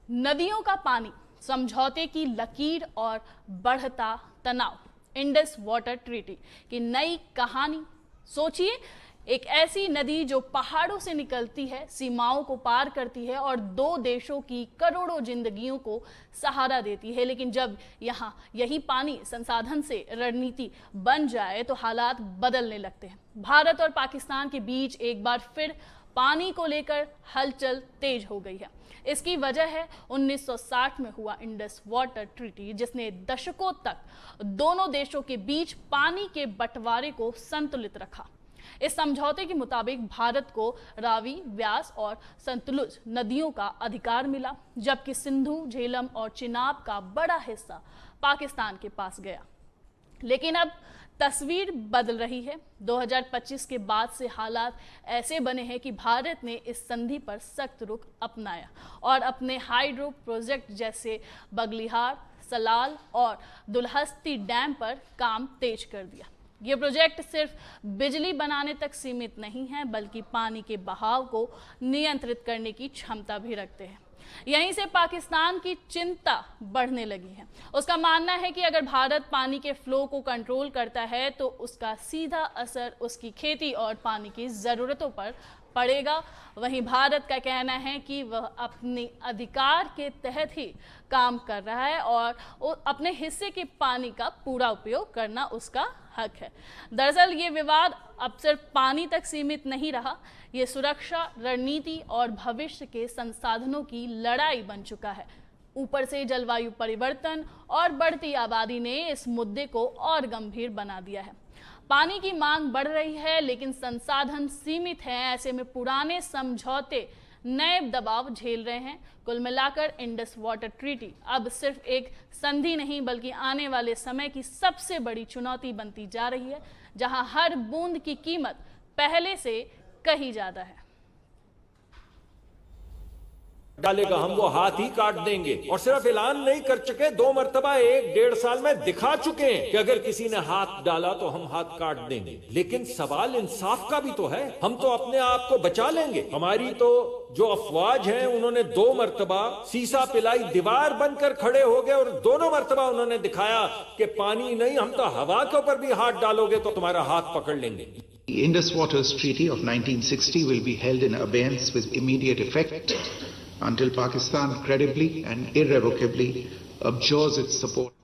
नदियों का पानी, समझौते की लकीर और बढ़ता तनाव, इंडस वाटर ट्रीटी की नई कहानी। सोचिए, एक ऐसी नदी जो पहाड़ों से निकलती है, सीमाओं को पार करती है और दो देशों की करोड़ों जिंदगियों को सहारा देती है। लेकिन जब यहाँ यही पानी संसाधन से रणनीति बन जाए तो हालात बदलने लगते हैं। भारत और पाकिस्तान के बीच एक बार फिर पानी को लेकर हलचल तेज हो गई है। इसकी वजह है 1960 में हुआ इंडस वाटर ट्रीटी, जिसने दशकों तक दोनों देशों के बीच पानी के बंटवारे को संतुलित रखा। इस समझौते के मुताबिक भारत को रावी, व्यास और सतलुज नदियों का अधिकार मिला, जबकि सिंधु, झेलम और चिनाब का बड़ा हिस्सा पाकिस्तान के पास गया। लेकिन अब तस्वीर बदल रही है। 2025 के बाद से हालात ऐसे बने हैं कि भारत ने इस संधि पर सख्त रुख अपनाया और अपने हाइड्रो प्रोजेक्ट जैसे बगलिहार, सलाल और दुलहस्ती डैम पर काम तेज कर दिया। ये प्रोजेक्ट सिर्फ बिजली बनाने तक सीमित नहीं है, बल्कि पानी के बहाव को नियंत्रित करने की क्षमता भी रखते हैं। यहीं से पाकिस्तान की चिंता बढ़ने लगी है। उसका मानना है कि अगर भारत पानी के फ्लो को कंट्रोल करता है तो उसका सीधा असर उसकी खेती और पानी की ज़रूरतों पर पड़ेगा। वहीं भारत का कहना है कि वह अपने अधिकार के तहत ही काम कर रहा है और अपने हिस्से के पानी का पूरा उपयोग करना उसका हक है। दरअसल ये विवाद अब सिर्फ पानी तक सीमित नहीं रहा, ये सुरक्षा, रणनीति और भविष्य के संसाधनों की लड़ाई बन चुका है। ऊपर से जलवायु परिवर्तन और बढ़ती आबादी ने इस मुद्दे को और गंभीर बना दिया है। पानी की मांग बढ़ रही है, लेकिन संसाधन सीमित हैं। ऐसे में पुराने समझौते नए दबाव झेल रहे हैं। कुल मिलाकर इंडस वाटर ट्रीटी अब सिर्फ एक संधि नहीं, बल्कि आने वाले समय की सबसे बड़ी चुनौती बनती जा रही है, जहां हर बूंद की कीमत पहले से कहीं ज्यादा है। डालेगा हम वो हाथ ही काट देंगे। और सिर्फ ऐलान नहीं कर चुके, 2 मरतबा 1-1.5 साल में दिखा चुके हैं कि अगर किसी ने हाथ डाला तो हम हाथ काट देंगे। लेकिन सवाल इंसाफ का भी तो है। हम तो अपने आप को बचा लेंगे। हमारी तो जो अफवाज हैं, उन्होंने 2 मरतबा सीसा पिलाई दीवार बनकर खड़े हो गए और दोनों मरतबा उन्होंने दिखाया कि पानी नहीं, हम तो हवा के ऊपर भी हाथ डालोगे तो तुम्हारा हाथ पकड़ लेंगे। The Indus Waters Treaty of 1960 will be held in abeyance with immediate effect until Pakistan credibly and irrevocably abjures its support.